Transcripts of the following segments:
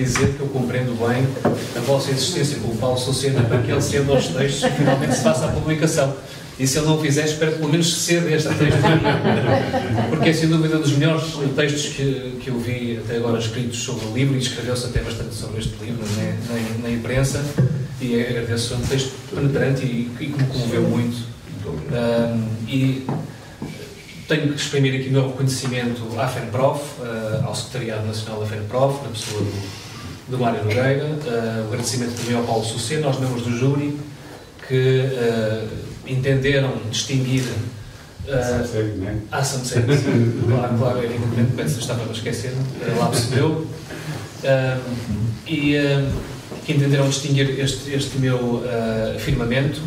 dizer que eu compreendo bem a vossa insistência com o Paulo Socena para que ele ceda aos textos e finalmente se faça a publicação. E se ele não o fizer, espero que pelo menos ceda este texto, porque é sem dúvida dos melhores textos que eu vi até agora escritos sobre o livro, e escreveu-se até bastante sobre este livro na imprensa, e agradeço, é um texto penetrante e que me comoveu muito. E tenho que exprimir aqui o meu reconhecimento à FENPROF, ao Secretariado Nacional da FENPROF, na pessoa do Mário Nogueira, o agradecimento também ao Paulo Socena, aos membros do júri, que entenderam distinguir a Samsung, claro, evidentemente, penso que estava a esquecer, lá percebeu, e que entenderam distinguir este meu afirmamento.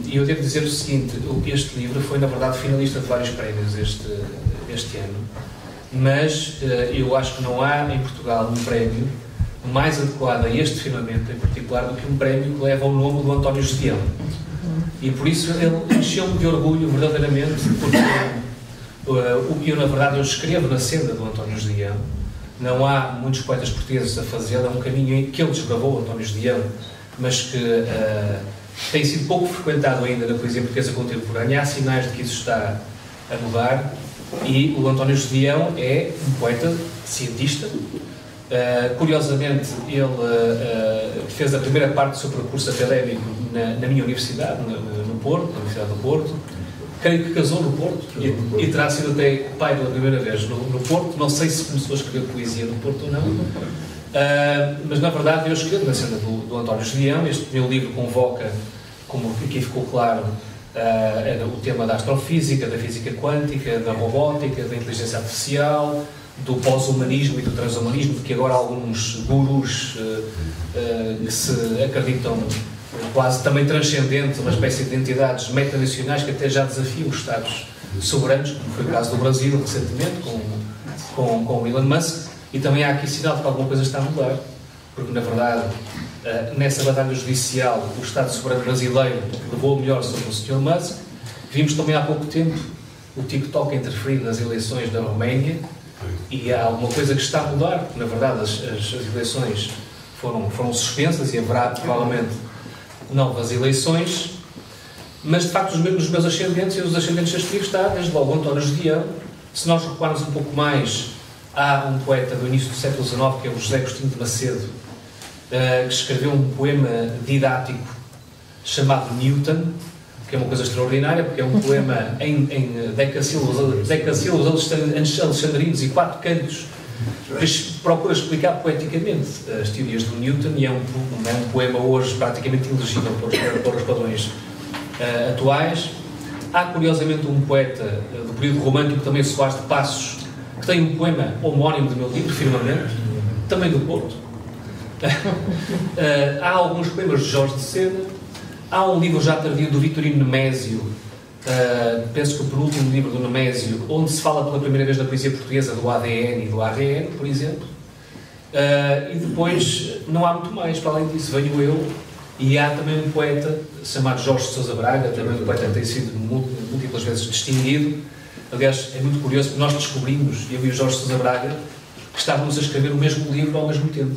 E eu devo dizer o seguinte: este livro foi, na verdade, finalista de vários prémios este ano, mas eu acho que não há em Portugal um prémio mais adequado a este firmamento em particular do que um prémio que leva o nome do António Gedeão. E por isso ele encheu-me de orgulho verdadeiramente, porque eu, na verdade, eu escrevo na senda do António Gedeão. Não há muitos poetas portugueses a fazê-lo, é um caminho que ele desbravou, António Gedeão, mas que tem sido pouco frequentado ainda na poesia portuguesa contemporânea. Há sinais de que isso está a mudar, e o António Gedeão é um poeta cientista. Curiosamente, ele fez a primeira parte do seu percurso académico na minha universidade, no Porto, na Universidade do Porto. Creio que casou no Porto e terá sido até pai pela primeira vez no Porto. Não sei se começou a escrever poesia no Porto ou não, mas na verdade eu escrevo na cena do António Gedeão. Este meu livro convoca, como aqui ficou claro, o tema da astrofísica, da física quântica, da robótica, da inteligência artificial, do pós-humanismo e do transhumanismo, de que agora alguns gurus que se acreditam quase também transcendentes, uma espécie de entidades metanacionais que até já desafiam os Estados soberanos, como foi o caso do Brasil recentemente, com o Elon Musk. E também há aqui sinal de que alguma coisa está a mudar, porque na verdade, nessa batalha judicial, o Estado soberano brasileiro levou o melhor sobre o Sr. Musk. Vimos também há pouco tempo o TikTok interferir nas eleições da Roménia, e há alguma coisa que está a mudar, porque na verdade as eleições foram suspensas e haverá provavelmente novas eleições, mas de facto os meus ascendentes e os ascendentes deste livro está desde logo o António Gedeão. Se nós recuarmos um pouco mais, há um poeta do início do século XIX, que é o José Agostinho de Macedo, que escreveu um poema didático chamado Newton, que é uma coisa extraordinária, porque é um poema em decassílabos alexandrinos e 4 cantos, que procura explicar poeticamente as teorias do Newton, e é um poema hoje praticamente ilegível para os padrões atuais. Há, curiosamente, um poeta do período romântico, também Soares de Passos, que tem um poema homónimo do meu livro, Firmamento, também do Porto. Há alguns poemas de Jorge de Sena. Há um livro já tardio do Vitorino Nemésio, penso que o penúltimo livro do Nemésio, onde se fala pela primeira vez da poesia portuguesa do ADN e do ARN, por exemplo. E depois não há muito mais, para além disso, venho eu, e há também um poeta chamado Jorge de Sousa Braga, também um poeta que tem sido múltiplas vezes distinguido. Aliás, é muito curioso, porque nós descobrimos, eu e o Jorge de Sousa Braga, que estávamos a escrever o mesmo livro ao mesmo tempo.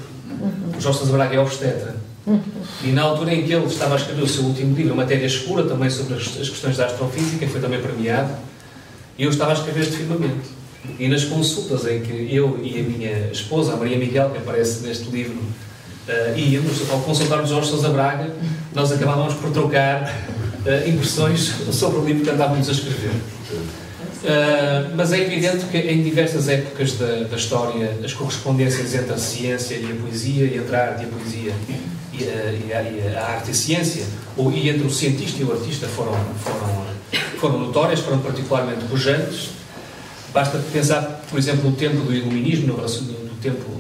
O Jorge de Sousa Braga é obstetra. E na altura em que ele estava a escrever o seu último livro, Matéria Escura, também sobre as questões da astrofísica, foi também premiado, e eu estava a escrever este firmamento. E nas consultas em que eu e a minha esposa, a Maria Miguel, que aparece neste livro, íamos, ao consultarmos Jorge Sousa Braga, nós acabávamos por trocar impressões sobre o livro que andávamos a escrever. Mas é evidente que em diversas épocas da história, as correspondências entre a ciência e a poesia, e entre a arte e a poesia, e a arte e a ciência, e entre o cientista e o artista foram notórias, foram particularmente pujantes. Basta pensar, por exemplo, no tempo do Iluminismo,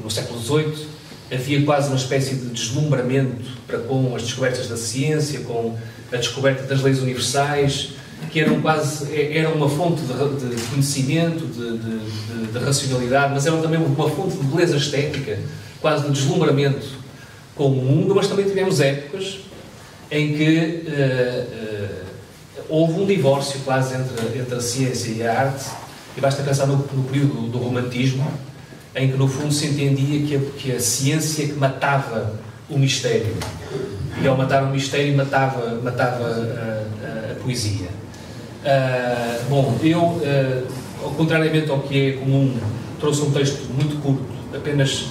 no século XVIII, havia quase uma espécie de deslumbramento para com as descobertas da ciência, com a descoberta das leis universais, que eram uma fonte de conhecimento, de racionalidade, mas eram também uma fonte de beleza estética, quase de deslumbramento com o mundo. Mas também tivemos épocas em que houve um divórcio quase entre a ciência e a arte, e basta pensar no período do romantismo, em que no fundo se entendia que a ciência que matava o mistério, e ao matar o mistério matava a poesia. Bom, eu, contrariamente ao que é comum, trouxe um texto muito curto, apenas,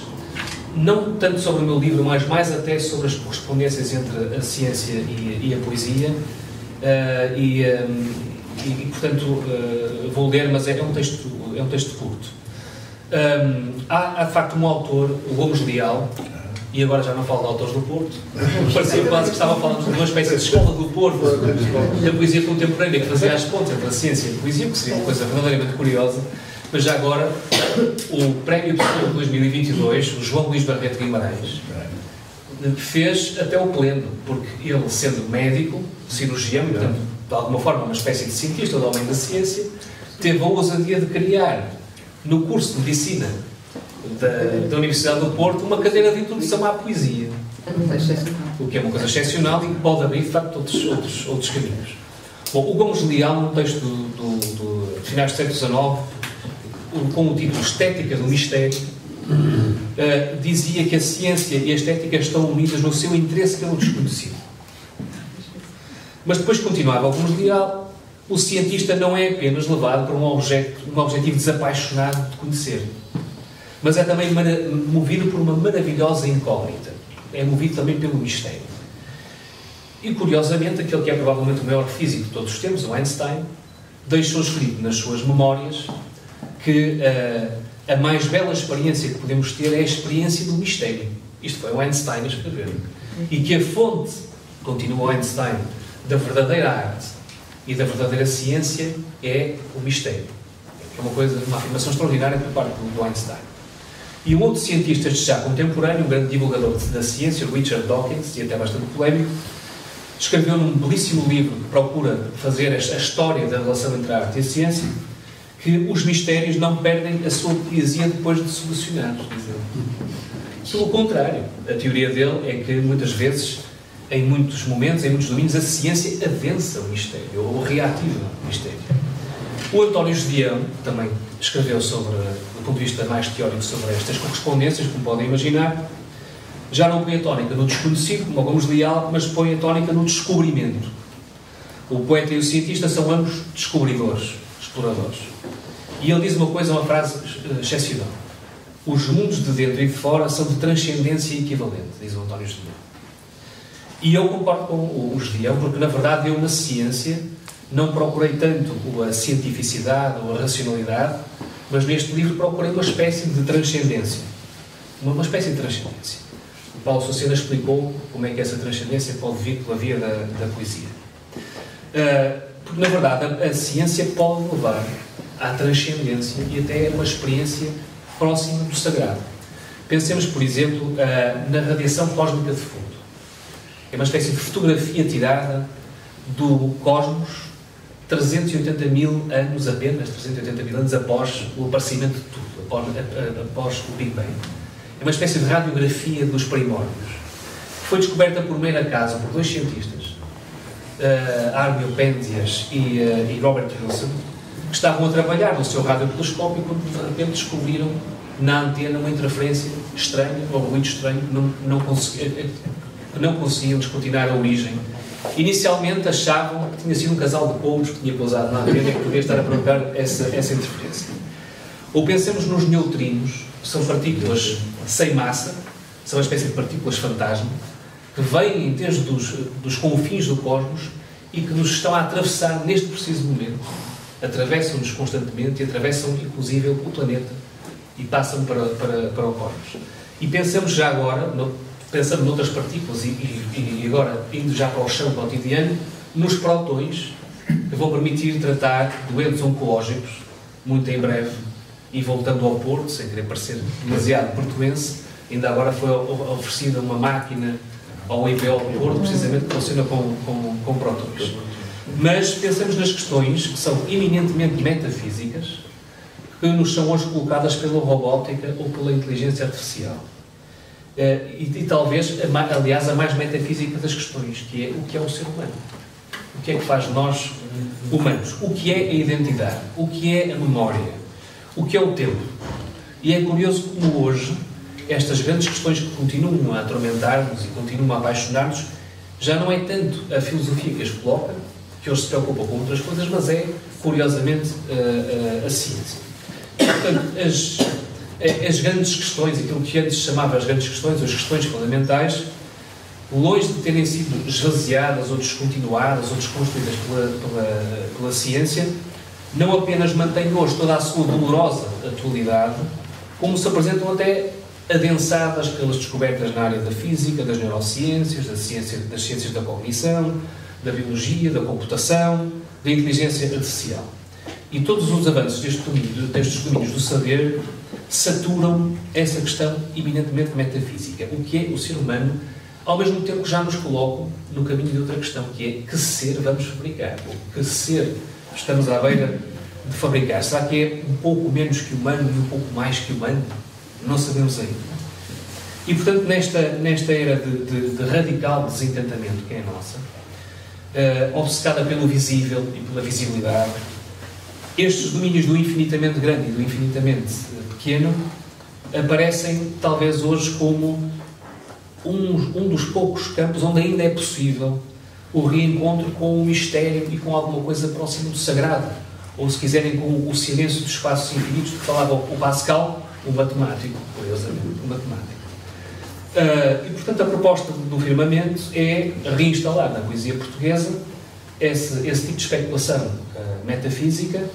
não tanto sobre o meu livro, mas mais até sobre as correspondências entre a ciência e a poesia, e portanto vou ler, mas é um texto curto. Há de facto um autor, o Gomes Leal, e agora já não falo de autores do Porto, parecia quase que estava a falar de uma espécie de escola do Porto da poesia contemporânea, que fazia as pontes entre a ciência e a poesia, que seria uma coisa verdadeiramente curiosa. Mas já agora, o Prémio de Porto de 2022, o João Luís Barreto Guimarães, fez até o pleno, porque ele, sendo médico, cirurgião, e portanto, de alguma forma uma espécie de cientista, ou de homem da ciência, teve a ousadia de criar, no curso de medicina da Universidade do Porto, uma cadeira de introdução à poesia. O que é uma coisa excepcional e que pode abrir, de facto, outros caminhos. Bom, o Gomes Leal, num texto do finais do século XIX, com o título Estética do Mistério, dizia que a ciência e a estética estão unidas no seu interesse pelo desconhecido. Mas depois continuava o Gomes Leal: o cientista não é apenas levado por um objetivo desapaixonado de conhecer, mas é também movido por uma maravilhosa incógnita. É movido também pelo mistério. E, curiosamente, aquele que é provavelmente o maior físico de todos os tempos, o Einstein, deixou escrito nas suas memórias que a mais bela experiência que podemos ter é a experiência do mistério. Isto foi o Einstein a escrever. E que a fonte, continua Einstein, da verdadeira arte e da verdadeira ciência é o mistério. É uma afirmação extraordinária por parte do Einstein. E um outro cientista já contemporâneo, um grande divulgador da ciência, Richard Dawkins, e até bastante polémico, escreveu num belíssimo livro que procura fazer a história da relação entre a arte e a ciência, que os mistérios não perdem a sua poesia depois de solucionados. Pelo contrário, a teoria dele é que muitas vezes, em muitos momentos, em muitos domínios, a ciência avança o mistério, ou reativa o mistério. O António Gedeão também escreveu do ponto de vista mais teórico, sobre estas correspondências, como podem imaginar. Já não põe a tónica no desconhecido, como o Gomes Leal, mas põe a tónica no descobrimento. O poeta e o cientista são ambos descobridores, exploradores. E ele diz uma frase excepcional: os mundos de dentro e de fora são de transcendência equivalente, diz o António Gedeão. E eu concordo com o Gedeão, porque na verdade eu na ciência não procurei tanto a cientificidade ou a racionalidade, mas neste livro procurei uma espécie de transcendência. Uma espécie de transcendência. O Paulo Socena explicou como é que essa transcendência pode vir pela via da poesia. Porque, na verdade, a ciência pode levar à transcendência e até a uma experiência próxima do sagrado. Pensemos, por exemplo, na radiação cósmica de fundo. É uma espécie de fotografia tirada do cosmos 380 mil anos apenas, 380 mil anos após o aparecimento de tudo, após o Big Bang. É uma espécie de radiografia dos primórdios. Foi descoberta por mero acaso por dois cientistas, Armio Penzias e Robert Wilson, que estavam a trabalhar no seu radiotelescópio quando de repente descobriram na antena uma interferência estranha, ou ruído estranho, que não conseguiam descortinar a origem. Inicialmente achavam que tinha sido um casal de pombos que tinha pousado na antena e que podia estar a provocar essa interferência. Ou pensemos nos neutrinos, que são partículas sem massa, são uma espécie de partículas fantasma, que vêm desde dos confins do cosmos e que nos estão a atravessar neste preciso momento. Atravessam-nos constantemente e atravessam inclusive o planeta e passam para o cosmos. E pensamos já agora, pensando noutras partículas e agora indo já para o chão cotidiano, nos prótons, que vão permitir tratar doentes oncológicos, muito em breve. E voltando ao Porto, sem querer parecer demasiado portuense, ainda agora foi oferecida uma máquina ao IPO do Porto, precisamente que funciona com prótons. Mas pensamos nas questões que são eminentemente metafísicas, que nos são hoje colocadas pela robótica ou pela inteligência artificial. E talvez, aliás, a mais metafísica das questões, que é o que é o ser humano. O que é que faz nós humanos? O que é a identidade? O que é a memória? O que é o tempo? E é curioso como hoje estas grandes questões que continuam a atormentar-nos e continuam a apaixonar-nos, já não é tanto a filosofia que as coloca, que hoje se preocupa com outras coisas, mas é, curiosamente, a ciência. E, portanto, as grandes questões, aquilo que antes se chamava as grandes questões, as questões fundamentais, longe de terem sido esvaziadas ou descontinuadas ou desconstruídas pela ciência, não apenas mantêm hoje toda a sua dolorosa atualidade, como se apresentam até adensadas pelas descobertas na área da física, das neurociências, das ciências da cognição, da biologia, da computação, da inteligência artificial. E todos os avanços destes domínios do saber saturam essa questão eminentemente metafísica, o que é o ser humano, ao mesmo tempo que já nos colocam no caminho de outra questão, que é que ser vamos fabricar, ou que ser estamos à beira de fabricar. Será que é um pouco menos que humano e um pouco mais que humano? Não sabemos ainda. E, portanto, nesta era de radical desencantamento que é a nossa, obcecada pelo visível e pela visibilidade, estes domínios do infinitamente grande e do infinitamente pequeno aparecem, talvez hoje, como um dos poucos campos onde ainda é possível o reencontro com o mistério e com alguma coisa próxima do sagrado, ou, se quiserem, com o silêncio dos espaços infinitos de que falava o Pascal, o matemático, curiosamente, o matemático. E, portanto, a proposta do Firmamento é reinstalar na poesia portuguesa esse tipo de especulação metafísica,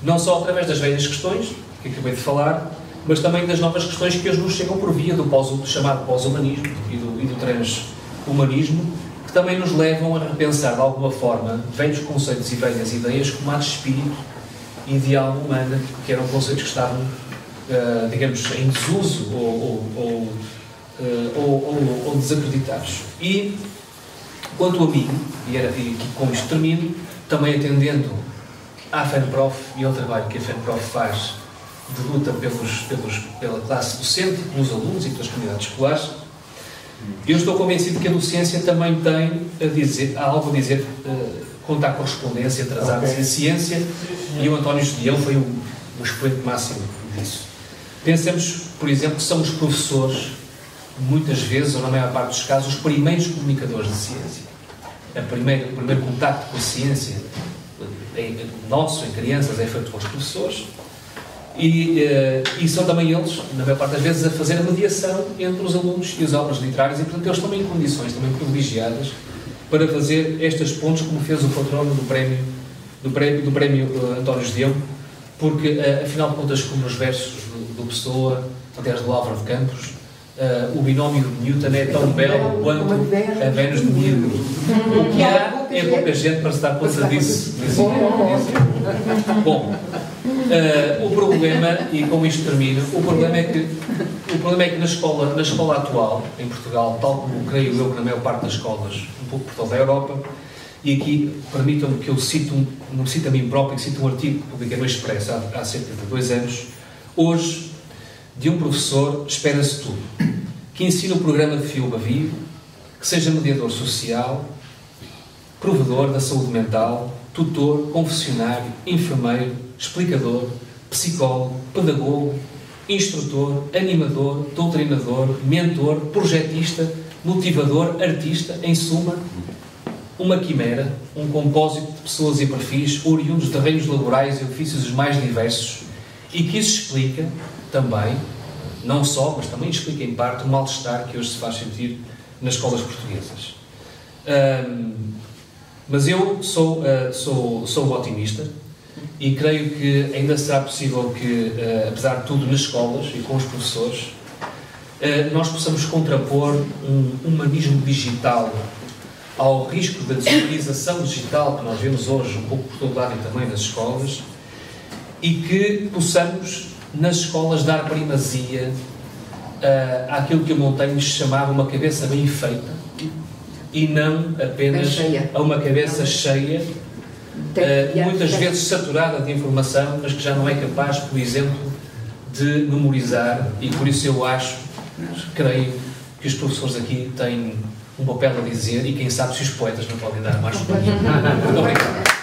não só através das velhas questões, que acabei de falar, mas também das novas questões que hoje nos chegam por via do chamado pós-humanismo e do transhumanismo, que também nos levam a repensar, de alguma forma, velhos conceitos e velhas ideias como a de espírito e de alma humana, que eram conceitos que estavam, digamos, em desuso ou desacreditados. E, quanto a mim, e com isto termino, também atendendo à FENPROF e ao trabalho que a FENPROF faz de luta pela classe docente, pelos alunos e pelas comunidades escolares, eu estou convencido que a docência também tem algo a dizer quanto à correspondência entre as artes e a ciência, e o António Judião foi o expoente máximo disso. Pensemos, por exemplo, que são os professores, muitas vezes, ou na maior parte dos casos, os primeiros comunicadores de ciência. O primeiro contacto com a ciência nosso, em crianças, é feito com os professores, e são também eles, na maior parte das vezes, a fazer a mediação entre os alunos e as obras literárias, e, portanto, eles também em condições, também privilegiadas, para fazer estas pontes, como fez o patrono do prémio António Judião, porque, afinal de contas, como nos versos do Pessoa, até do Álvaro de Campos, o binómio de Newton é tão belo quanto a Vênus de Milo. O que há é pouca gente para se dar conta disso. Bom, o problema, e com isto termino, o problema é que na escola atual, em Portugal, tal como creio eu que na maior parte das escolas, um pouco por toda a Europa, e aqui permitam-me que eu não cito a mim próprio, cito um artigo que publiquei no Expresso há cerca de 2 anos. Hoje, de um professor, espera-se tudo. Que ensine o programa de Filma Vivo, que seja mediador social, provedor da saúde mental, tutor, confessionário, enfermeiro, explicador, psicólogo, pedagogo, instrutor, animador, doutrinador, mentor, projetista, motivador, artista, em suma, uma quimera, um compósito de pessoas e perfis oriundos de reinos laborais e ofícios os mais diversos, e que isso explica também, não só, mas também explica em parte o mal-estar que hoje se faz sentir nas escolas portuguesas. Mas eu sou um otimista e creio que ainda será possível que, apesar de tudo, nas escolas e com os professores, nós possamos contrapor um humanismo digital ao risco da desumanização digital que nós vemos hoje um pouco por todo lado e também nas escolas, e que possamos nas escolas dar primazia àquilo que a Montaigne chamava uma cabeça bem feita e não apenas a uma cabeça cheia, muitas vezes saturada de informação, mas que já não é capaz, por exemplo, de memorizar, e por isso eu creio que os professores aqui têm um papel a dizer, e quem sabe se os poetas não podem dar mais. Muito obrigado.